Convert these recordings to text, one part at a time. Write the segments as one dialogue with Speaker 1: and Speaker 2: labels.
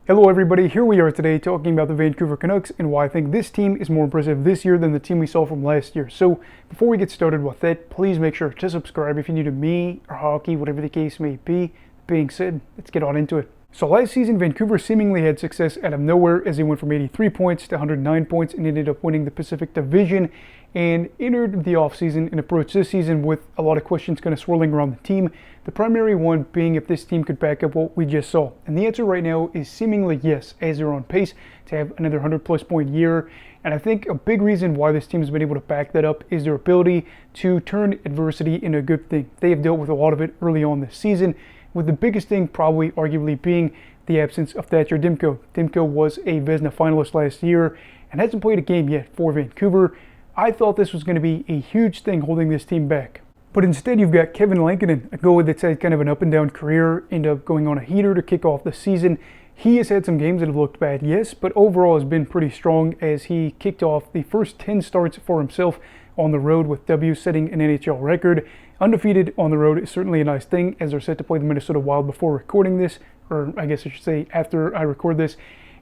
Speaker 1: Hello everybody, here we are today talking about the Vancouver Canucks and why I think this team is more impressive this year than the team we saw from last year. So before we get started with that, please make sure to subscribe if you're new to me or hockey, whatever the case may be. Being said, let's get on into it. So last season, Vancouver seemingly had success out of nowhere as they went from 83 points to 109 points and ended up winning the Pacific Division and entered the offseason and approached this season with a lot of questions kind of swirling around the team. The primary one being if this team could back up what we just saw. And the answer right now is seemingly yes, as they're on pace to have another 100-plus point year. And I think a big reason why this team has been able to back that up is their ability to turn adversity into a good thing. They have dealt with a lot of it early on this season, with the biggest thing probably arguably being the absence of Thatcher Demko. Demko was a Vezina finalist last year and hasn't played a game yet for Vancouver. I thought this was going to be a huge thing holding this team back. But instead you've got Kevin Lankinen, a goalie that's had kind of an up and down career, ended up going on a heater to kick off the season. He has had some games that have looked bad, yes, but overall has been pretty strong as he kicked off the first 10 starts for himself on the road with W setting an NHL record. Undefeated on the road is certainly a nice thing as they're set to play the Minnesota Wild before recording this, or I guess I should say after I record this.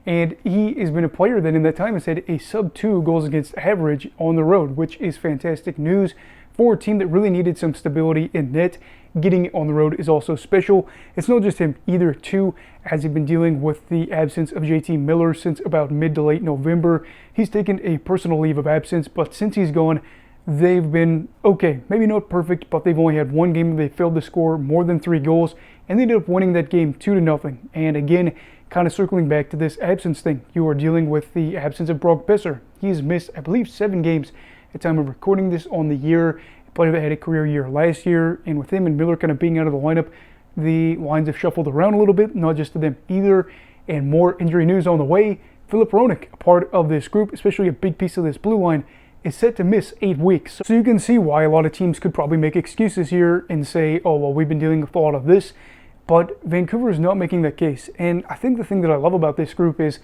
Speaker 1: And he has been a player that in that time has had a sub-2 goals against average on the road, which is fantastic news for a team that really needed some stability in net. Getting it on the road is also special. It's not just him either, too, as he's been dealing with the absence of JT Miller since about mid to late November. He's taken a personal leave of absence, but since he's gone, they've been okay. Maybe not perfect, but they've only had one game they failed to score more than 3 goals, and they ended up winning that game 2-0. And again, kind of circling back to this absence thing, you are dealing with the absence of Brock Besser. He's missed, I believe, 7 games at the time of recording this on the year. A player that had a career year last year, and with him and Miller kind of being out of the lineup, the lines have shuffled around a little bit, not just to them either. And more injury news on the way. Filip Hronek, a part of this group, especially a big piece of this blue line, is set to miss 8 weeks. So you can see why a lot of teams could probably make excuses here and say, oh, well, we've been dealing with a lot of this. But Vancouver is not making that case. And I think the thing that I love about this group is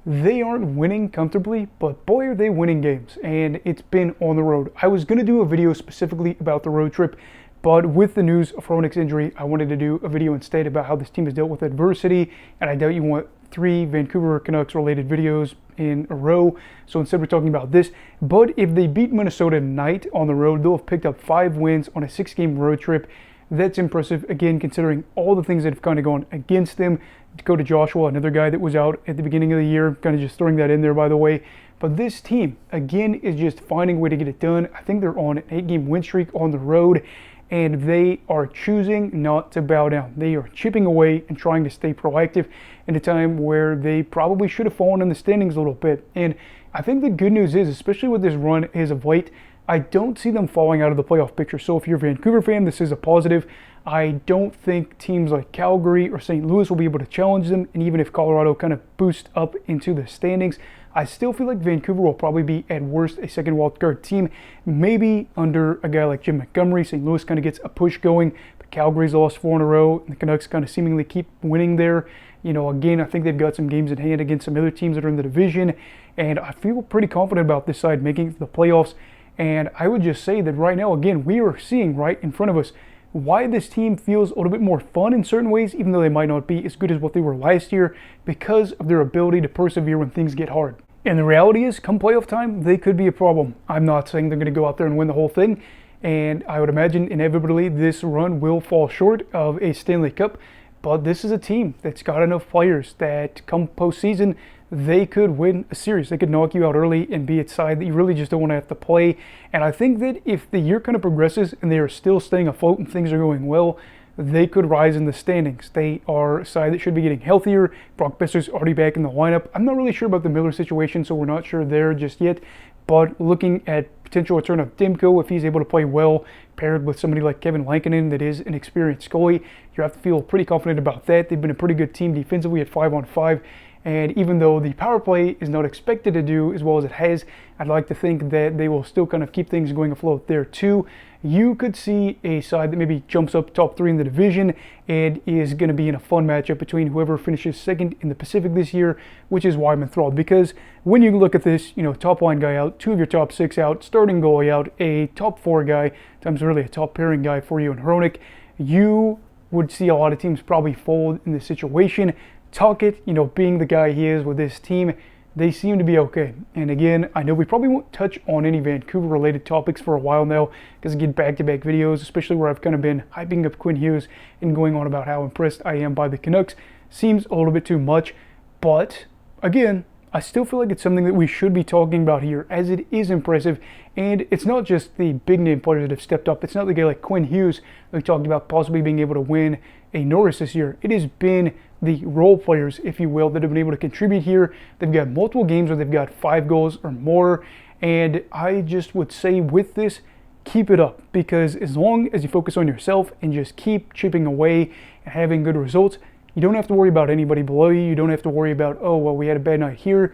Speaker 1: they aren't winning comfortably, but boy, are they winning games. And it's been on the road. I was going to do a video specifically about the road trip, but with the news of Hronek's injury, I wanted to do a video instead about how this team has dealt with adversity. And I doubt you want 3 Vancouver Canucks related videos in a row. So instead we're talking about this. But if they beat Minnesota tonight on the road, they'll have picked up 5 wins on a 6-game road trip. That's impressive, again, considering all the things that have kind of gone against them. Dakota Joshua, another guy that was out at the beginning of the year, kind of just throwing that in there, by the way. But this team, again, is just finding a way to get it done. I think they're on an 8-game win streak on the road, and they are choosing not to bow down. They are chipping away and trying to stay proactive in a time where they probably should have fallen in the standings a little bit. And I think the good news is, especially with this run as of late, I don't see them falling out of the playoff picture. So if you're a Vancouver fan, this is a positive. I don't think teams like Calgary or St. Louis will be able to challenge them. And even if Colorado kind of boosts up into the standings, I still feel like Vancouver will probably be at worst a second wildcard team. Maybe under a guy like Jim Montgomery, St. Louis kind of gets a push going. But Calgary's lost 4 in a row, and the Canucks kind of seemingly keep winning there. You know, again, I think they've got some games in hand against some other teams that are in the division. And I feel pretty confident about this side making it to the playoffs. And I would just say that right now, again, we are seeing right in front of us why this team feels a little bit more fun in certain ways, even though they might not be as good as what they were last year, because of their ability to persevere when things get hard. And the reality is, come playoff time, they could be a problem. I'm not saying they're going to go out there and win the whole thing, and I would imagine inevitably this run will fall short of a Stanley Cup, but this is a team that's got enough players that come postseason, they could win a series. They could knock you out early and be a side that you really just don't want to have to play. And I think that if the year kind of progresses and they are still staying afloat and things are going well, they could rise in the standings. They are a side that should be getting healthier. Brock Besser's already back in the lineup. I'm not really sure about the Miller situation, so we're not sure there just yet. But looking at potential return of Demko, if he's able to play well, paired with somebody like Kevin Lankinen that is an experienced goalie, you have to feel pretty confident about that. They've been a pretty good team defensively at 5-on-5. And even though the power play is not expected to do as well as it has, I'd like to think that they will still kind of keep things going afloat there too. You could see a side that maybe jumps up top 3 in the division and is going to be in a fun matchup between whoever finishes second in the Pacific this year, which is why I'm enthralled. Because when you look at this, you know, top line guy out, 2 of your top 6 out, starting goalie out, a top 4 guy, times really a top pairing guy for you in Hronek, you would see a lot of teams probably fold in this situation Tuckett, being the guy he is with this team, they seem to be okay. And again, I know we probably won't touch on any Vancouver-related topics for a while now, because again, back-to-back videos, especially where I've kind of been hyping up Quinn Hughes and going on about how impressed I am by the Canucks, seems a little bit too much. But again, I still feel like it's something that we should be talking about here, as it is impressive. And it's not just the big name players that have stepped up. It's not the guy like Quinn Hughes that we talked about possibly being able to win a Norris this year. It has been the role players, if you will, that have been able to contribute here. They've got multiple games where they've got 5 goals or more. And I just would say with this, keep it up. Because as long as you focus on yourself and just keep chipping away and having good results, you don't have to worry about anybody below you. You don't have to worry about, oh, well, we had a bad night here.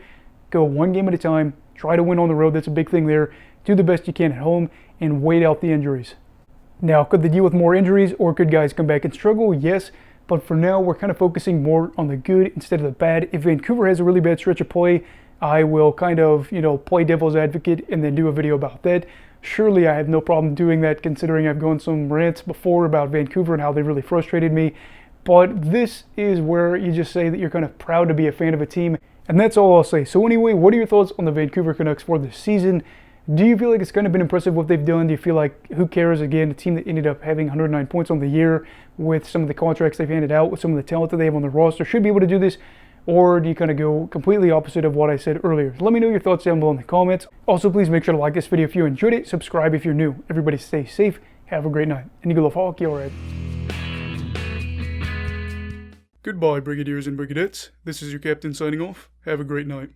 Speaker 1: Go one game at a time. Try to win on the road. That's a big thing there. Do the best you can at home and wait out the injuries. Now, could they deal with more injuries, or could guys come back and struggle? Yes, but for now, we're kind of focusing more on the good instead of the bad. If Vancouver has a really bad stretch of play, I will kind of, play devil's advocate and then do a video about that. Surely I have no problem doing that, considering I've gone some rants before about Vancouver and how they really frustrated me. But this is where you just say that you're kind of proud to be a fan of a team. And that's all I'll say. So anyway, what are your thoughts on the Vancouver Canucks for this season? Do you feel like it's kind of been impressive what they've done? Do you feel like, who cares? Again, a team that ended up having 109 points on the year with some of the contracts they've handed out, with some of the talent that they have on the roster, should be able to do this? Or do you kind of go completely opposite of what I said earlier? Let me know your thoughts down below in the comments. Also, please make sure to like this video if you enjoyed it. Subscribe if you're new. Everybody stay safe. Have a great night. And you go love hockey, alright? Goodbye, Brigadiers and Brigadettes. This is your captain signing off. Have a great night.